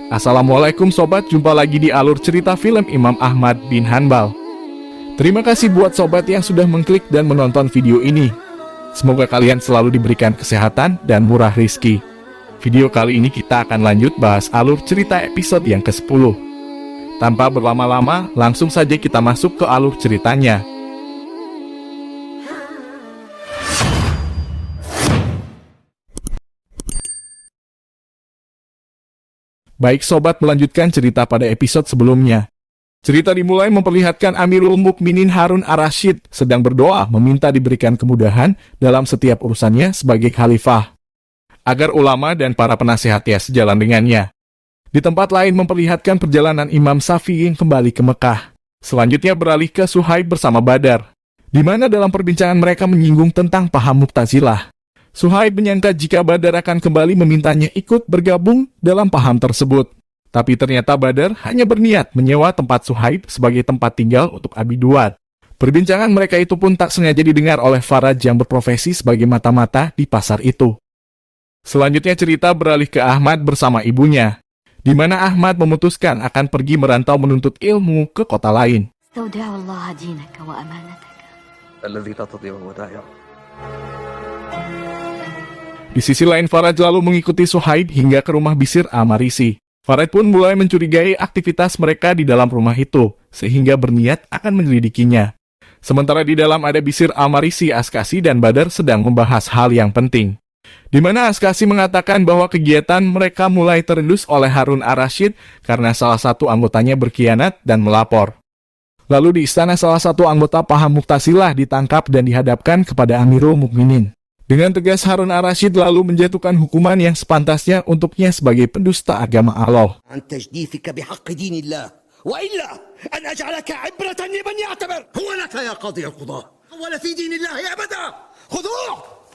Assalamualaikum sobat, jumpa lagi di alur cerita film Imam Ahmad bin Hanbal. Terima kasih buat sobat yang sudah mengklik dan menonton video ini. Semoga kalian selalu diberikan kesehatan dan murah rizki. Video kali ini kita akan lanjut bahas alur cerita episode yang ke-10. Tanpa berlama-lama, langsung saja kita masuk ke alur ceritanya. Baik sobat, melanjutkan cerita pada episode sebelumnya. Cerita dimulai memperlihatkan Amirul Mukminin Harun ar-Rasyid sedang berdoa meminta diberikan kemudahan dalam setiap urusannya sebagai khalifah, agar ulama dan para penasehatnya sejalan dengannya. Di tempat lain memperlihatkan perjalanan Imam Syafi'i yang kembali ke Mekah. Selanjutnya beralih ke Suhaib bersama Badar, di mana dalam perbincangan mereka menyinggung tentang paham Mu'tazilah. Suhaib menyangka jika Badar akan kembali memintanya ikut bergabung dalam paham tersebut. Tapi ternyata Badar hanya berniat menyewa tempat Suhaib sebagai tempat tinggal untuk Abi Duat. Perbincangan mereka itu pun tak sengaja didengar oleh Faraj yang berprofesi sebagai mata-mata di pasar itu. Selanjutnya cerita beralih ke Ahmad bersama ibunya, di mana Ahmad memutuskan akan pergi merantau menuntut ilmu ke kota lain. Di sisi lain, Faraj lalu mengikuti Suhaib hingga ke rumah Bishr al-Marisi. Faraj pun mulai mencurigai aktivitas mereka di dalam rumah itu, sehingga berniat akan menyelidikinya. Sementara di dalam ada Bishr al-Marisi, Askasi, dan Badar sedang membahas hal yang penting, di mana Askasi mengatakan bahwa kegiatan mereka mulai terendus oleh Harun ar-Rasyid karena salah satu anggotanya berkhianat dan melapor. Lalu di istana salah satu anggota paham Mu'tazilah ditangkap dan dihadapkan kepada Amirul Mukminin. Dengan tegas Harun ar-Rasyid lalu menjatuhkan hukuman yang sepantasnya untuknya sebagai pendusta agama Allah.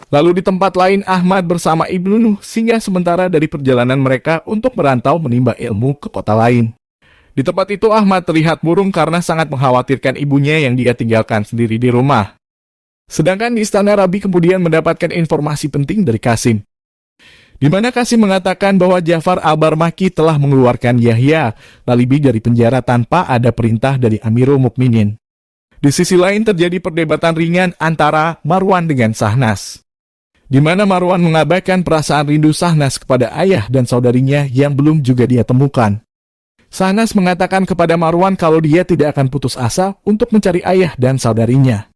Lalu di tempat lain Ahmad bersama Ibnu Nuh singgah sementara dari perjalanan mereka untuk merantau menimba ilmu ke kota lain. Di tempat itu Ahmad terlihat murung karena sangat mengkhawatirkan ibunya yang dia tinggalkan sendiri di rumah. Sedangkan di istana Rabi kemudian mendapatkan informasi penting dari Qasim, di mana Qasim mengatakan bahwa Ja'far al-Barmaki telah mengeluarkan Yahya Lalibi dari penjara tanpa ada perintah dari Amirul Mukminin. Di sisi lain terjadi perdebatan ringan antara Marwan dengan Shahnas, di mana Marwan mengabaikan perasaan rindu Shahnas kepada ayah dan saudarinya yang belum juga dia temukan. Shahnas mengatakan kepada Marwan kalau dia tidak akan putus asa untuk mencari ayah dan saudarinya.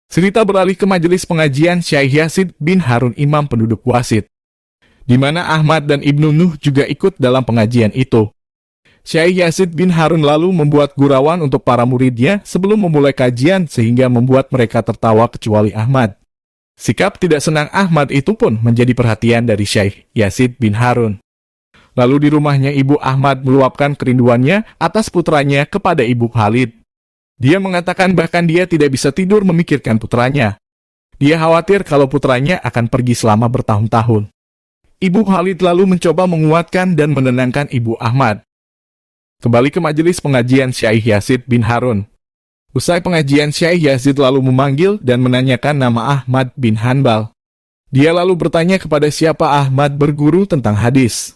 Cerita beralih ke majelis pengajian Syekh Yazid bin Harun Imam penduduk Wasit, di mana Ahmad dan Ibnu Nuh juga ikut dalam pengajian itu. Syekh Yazid bin Harun lalu membuat gurauan untuk para muridnya sebelum memulai kajian sehingga membuat mereka tertawa kecuali Ahmad. Sikap tidak senang Ahmad itu pun menjadi perhatian dari Syekh Yazid bin Harun. Lalu di rumahnya Ibu Ahmad meluapkan kerinduannya atas putranya kepada Ibu Khalid. Dia mengatakan bahkan dia tidak bisa tidur memikirkan putranya. Dia khawatir kalau putranya akan pergi selama bertahun-tahun. Ibu Khalid lalu mencoba menguatkan dan menenangkan Ibu Ahmad. Kembali ke majelis pengajian Syekh Yazid bin Harun. Usai pengajian, Syekh Yazid lalu memanggil dan menanyakan nama Ahmad bin Hanbal. Dia lalu bertanya kepada siapa Ahmad berguru tentang hadis.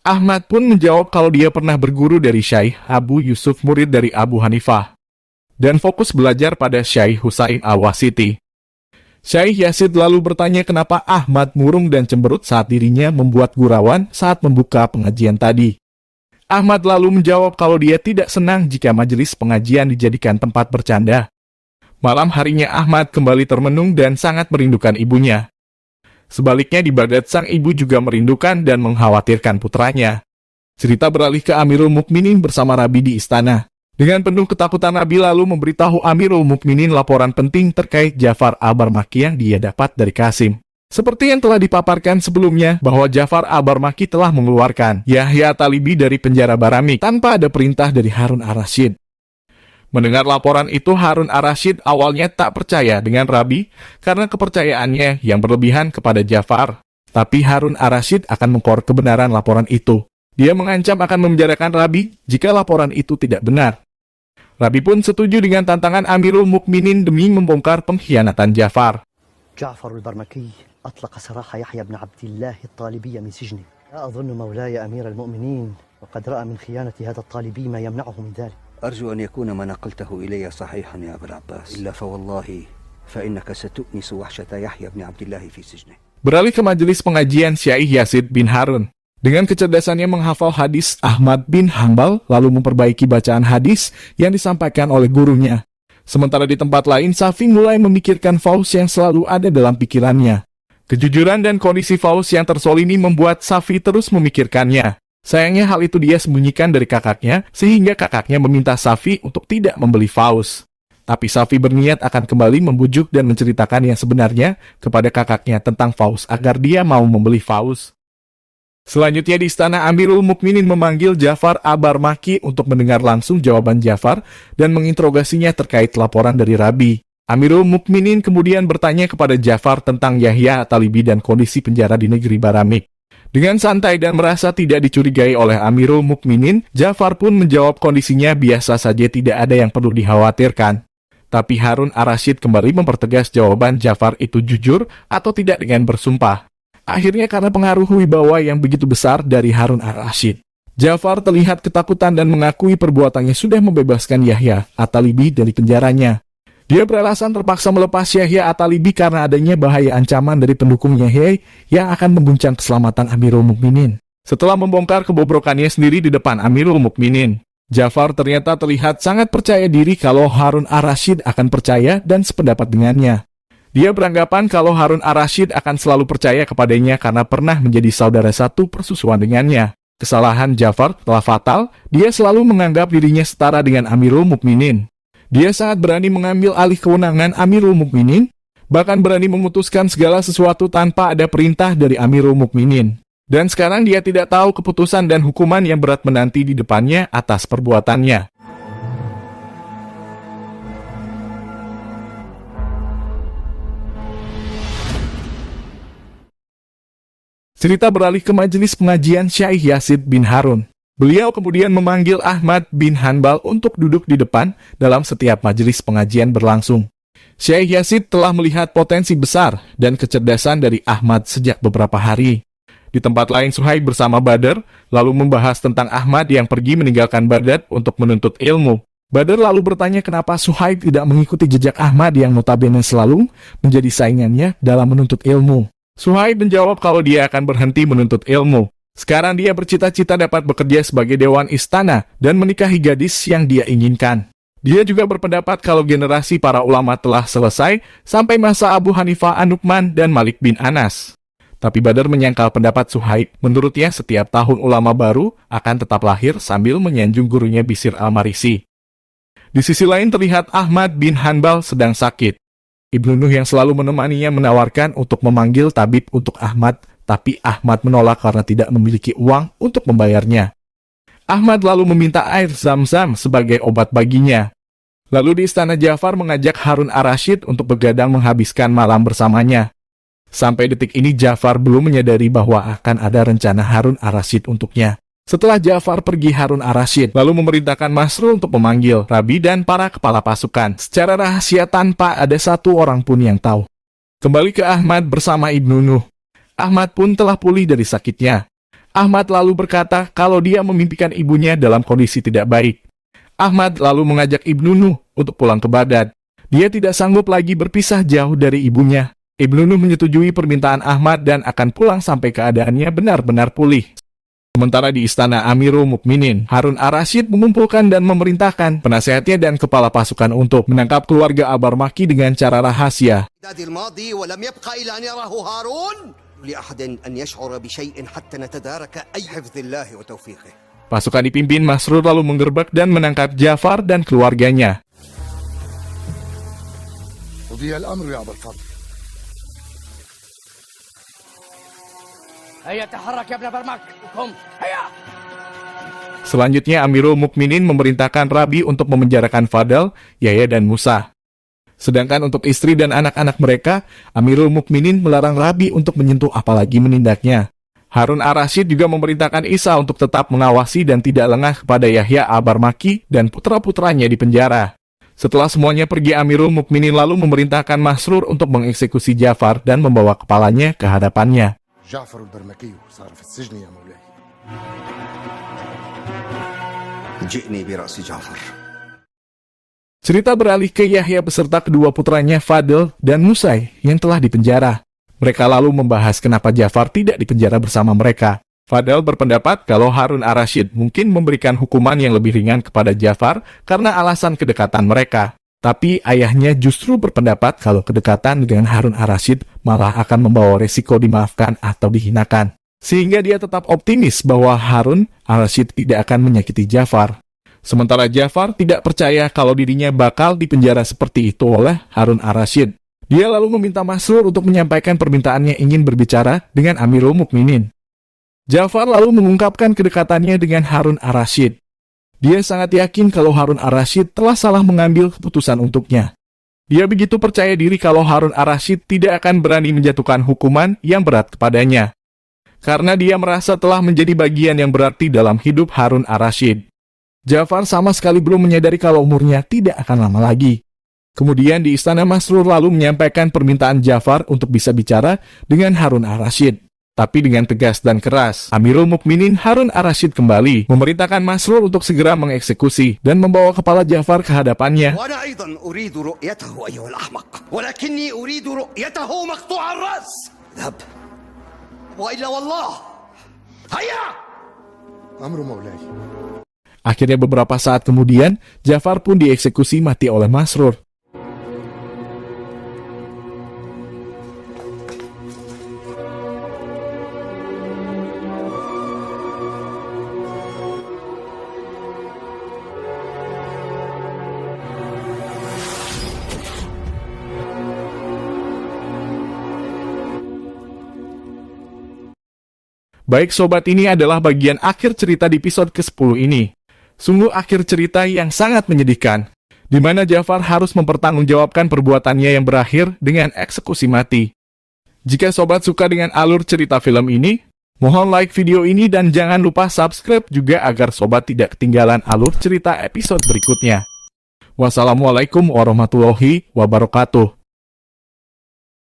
Ahmad pun menjawab kalau dia pernah berguru dari Syekh Abu Yusuf, murid dari Abu Hanifah, dan fokus belajar pada Syekh Husain al-Wasiti. Syekh Yazid lalu bertanya kenapa Ahmad murung dan cemberut saat dirinya membuat gurauan saat membuka pengajian tadi. Ahmad lalu menjawab kalau dia tidak senang jika majelis pengajian dijadikan tempat bercanda. Malam harinya Ahmad kembali termenung dan sangat merindukan ibunya. Sebaliknya di Baghdad sang ibu juga merindukan dan mengkhawatirkan putranya. Cerita beralih ke Amirul Mukminin bersama Rabi di istana. Dengan penuh ketakutan Rabi lalu memberitahu Amirul Mukminin laporan penting terkait Ja'far al-Barmaki yang dia dapat dari Qasim. Seperti yang telah dipaparkan sebelumnya bahwa Ja'far al-Barmaki telah mengeluarkan Yahya Talibi dari penjara Baramik tanpa ada perintah dari Harun ar-Rasyid. Mendengar laporan itu Harun ar-Rasyid awalnya tak percaya dengan Rabi karena kepercayaannya yang berlebihan kepada Ja'far. Tapi Harun ar-Rasyid akan mengkorek kebenaran laporan itu. Dia mengancam akan memenjarakan Rabi jika laporan itu tidak benar. Rabi pun setuju dengan tantangan Amirul Mukminin demi membongkar pengkhianatan Ja'far. جعفر البرمكي أطلق سراح يحيى بن عبد الله الطالبي من سجنه لا أظن مولاي أمير المؤمنين وقد رأى من خيانة هذا الطالبي ما يمنعه من ذلك. أرجو أن يكون ما نقلته إلي صحيحا يا أبا العباس، إلا فوالله فإنك ستؤنس وحشة يحيى بن عبد الله في سجنه. Beralih ke majelis pengajian Syekh Yazid bin Harun. Dengan kecerdasannya menghafal hadis Ahmad bin Hanbal, lalu memperbaiki bacaan hadis yang disampaikan oleh gurunya. Sementara di tempat lain, Safi mulai memikirkan Fauz yang selalu ada dalam pikirannya. Kejujuran dan kondisi Fauz yang tersolimi membuat Safi terus memikirkannya. Sayangnya hal itu dia sembunyikan dari kakaknya, sehingga kakaknya meminta Safi untuk tidak membeli Fauz. Tapi Safi berniat akan kembali membujuk dan menceritakan yang sebenarnya kepada kakaknya tentang Fauz agar dia mau membeli Fauz. Selanjutnya di istana, Amirul Mukminin memanggil Ja'far Abar-Maki untuk mendengar langsung jawaban Ja'far dan menginterogasinya terkait laporan dari Rabi. Amirul Mukminin kemudian bertanya kepada Ja'far tentang Yahya At-Talibi dan kondisi penjara di negeri Baramik. Dengan santai dan merasa tidak dicurigai oleh Amirul Mukminin, Ja'far pun menjawab kondisinya biasa saja, tidak ada yang perlu dikhawatirkan. Tapi Harun Ar-Rasyid kembali mempertegas jawaban Ja'far itu jujur atau tidak dengan bersumpah. Akhirnya karena pengaruh wibawa yang begitu besar dari Harun Ar-Rasyid, Ja'far terlihat ketakutan dan mengakui perbuatannya sudah membebaskan Yahya At-Talibi dari penjaranya. Dia beralasan terpaksa melepas Yahya At-Talibi karena adanya bahaya ancaman dari pendukung Yahya yang akan mengguncang keselamatan Amirul Mukminin. Setelah membongkar kebobrokannya sendiri di depan Amirul Mukminin, Ja'far ternyata terlihat sangat percaya diri kalau Harun Ar-Rasyid akan percaya dan sependapat dengannya. Dia beranggapan kalau Harun Ar-Rasyid akan selalu percaya kepadanya karena pernah menjadi saudara satu persusuan dengannya. Kesalahan Ja'far telah fatal, dia selalu menganggap dirinya setara dengan Amirul Mukminin. Dia sangat berani mengambil alih kewenangan Amirul Mukminin, bahkan berani memutuskan segala sesuatu tanpa ada perintah dari Amirul Mukminin. Dan sekarang dia tidak tahu keputusan dan hukuman yang berat menanti di depannya atas perbuatannya. Cerita beralih ke majelis pengajian Syekh Yazid bin Harun. Beliau kemudian memanggil Ahmad bin Hanbal untuk duduk di depan dalam setiap majelis pengajian berlangsung. Syekh Yazid telah melihat potensi besar dan kecerdasan dari Ahmad sejak beberapa hari. Di tempat lain, Suhaib bersama Badr lalu membahas tentang Ahmad yang pergi meninggalkan Baghdad untuk menuntut ilmu. Badr lalu bertanya kenapa Suhaib tidak mengikuti jejak Ahmad yang notabene selalu menjadi saingannya dalam menuntut ilmu. Suhaib menjawab kalau dia akan berhenti menuntut ilmu. Sekarang dia bercita-cita dapat bekerja sebagai dewan istana dan menikahi gadis yang dia inginkan. Dia juga berpendapat kalau generasi para ulama telah selesai sampai masa Abu Hanifah An-Nu'man dan Malik bin Anas. Tapi Badr menyangkal pendapat Suhaib. Menurutnya setiap tahun ulama baru akan tetap lahir sambil menyanjung gurunya Bishr al-Marisi. Di sisi lain terlihat Ahmad bin Hanbal sedang sakit. Ibnu Nuh yang selalu menemaninya menawarkan untuk memanggil tabib untuk Ahmad, tapi Ahmad menolak karena tidak memiliki uang untuk membayarnya. Ahmad lalu meminta air Zam-Zam sebagai obat baginya. Lalu di istana, Ja'far mengajak Harun Ar-Rasyid untuk begadang menghabiskan malam bersamanya. Sampai detik ini Ja'far belum menyadari bahwa akan ada rencana Harun Ar-Rasyid untuknya. Setelah Ja'far pergi, Harun Ar-Rasyid lalu memerintahkan Masrur untuk memanggil Rabi dan para kepala pasukan secara rahasia tanpa ada satu orang pun yang tahu. Kembali ke Ahmad bersama Ibnu Nuh. Ahmad pun telah pulih dari sakitnya. Ahmad lalu berkata kalau dia memimpikan ibunya dalam kondisi tidak baik. Ahmad lalu mengajak Ibnu Nuh untuk pulang ke Baghdad. Dia tidak sanggup lagi berpisah jauh dari ibunya. Ibnu Nuh menyetujui permintaan Ahmad dan akan pulang sampai keadaannya benar-benar pulih. Sementara di istana Amirul Mukminin, Harun Ar-Rasyid mengumpulkan dan memerintahkan penasehatnya dan kepala pasukan untuk menangkap keluarga Abar-Maki dengan cara rahasia. Pasukan dipimpin Masrur lalu menggerbek dan menangkap Ja'far dan keluarganya. Selanjutnya Amirul Mukminin memerintahkan Rabi untuk memenjarakan Fadl, Yahya dan Musa. Sedangkan untuk istri dan anak-anak mereka, Amirul Mukminin melarang Rabi untuk menyentuh apalagi menindaknya. Harun Ar-Rasyid juga memerintahkan Isa untuk tetap mengawasi dan tidak lengah kepada Yahya Abar-Maki dan putra-putranya di penjara. Setelah semuanya pergi, Amirul Mukminin lalu memerintahkan Masrur untuk mengeksekusi Ja'far dan membawa kepalanya ke hadapannya. جعفر البرمكي صار في السجن يا مولاي. جئني برأس جعفر. Cerita beralih ke Yahya beserta kedua putranya Fadl dan Nusay yang telah dipenjara. Mereka lalu membahas kenapa Ja'far tidak dipenjara bersama mereka. Fadl berpendapat kalau Harun ar-Rasyid mungkin memberikan hukuman yang lebih ringan kepada Ja'far karena alasan kedekatan mereka. Tapi ayahnya justru berpendapat kalau kedekatan dengan Harun ar-Rasyid malah akan membawa resiko dimaafkan atau dihinakan. Sehingga dia tetap optimis bahwa Harun ar-Rasyid tidak akan menyakiti Ja'far. Sementara Ja'far tidak percaya kalau dirinya bakal dipenjara seperti itu oleh Harun ar-Rasyid. Dia lalu meminta Masrur untuk menyampaikan permintaannya ingin berbicara dengan Amirul Mukminin. Ja'far lalu mengungkapkan kedekatannya dengan Harun ar-Rasyid. Dia sangat yakin kalau Harun ar-Rasyid telah salah mengambil keputusan untuknya. Dia begitu percaya diri kalau Harun ar-Rasyid tidak akan berani menjatuhkan hukuman yang berat kepadanya. Karena dia merasa telah menjadi bagian yang berarti dalam hidup Harun ar-Rasyid. Ja'far sama sekali belum menyadari kalau umurnya tidak akan lama lagi. Kemudian di istana Masrur lalu menyampaikan permintaan Ja'far untuk bisa bicara dengan Harun ar-Rasyid. Tapi dengan tegas dan keras, Amirul Mukminin Harun ar-Rasyid kembali memerintahkan Masrur untuk segera mengeksekusi dan membawa kepala Ja'far ke hadapannya. وأنا أيضا أريد رؤيته أيها الأحمق ولكني أريد رؤيته مقطوع الرأس. اذهب وإلا والله. هيا. أمر مولاي. Akhirnya beberapa saat kemudian, Ja'far pun dieksekusi mati oleh Masrur. Baik sobat, ini adalah bagian akhir cerita di episode ke-10 ini. Sungguh akhir cerita yang sangat menyedihkan, di mana Ja'far harus mempertanggungjawabkan perbuatannya yang berakhir dengan eksekusi mati. Jika sobat suka dengan alur cerita film ini, mohon like video ini dan jangan lupa subscribe juga agar sobat tidak ketinggalan alur cerita episode berikutnya. Wassalamualaikum warahmatullahi wabarakatuh.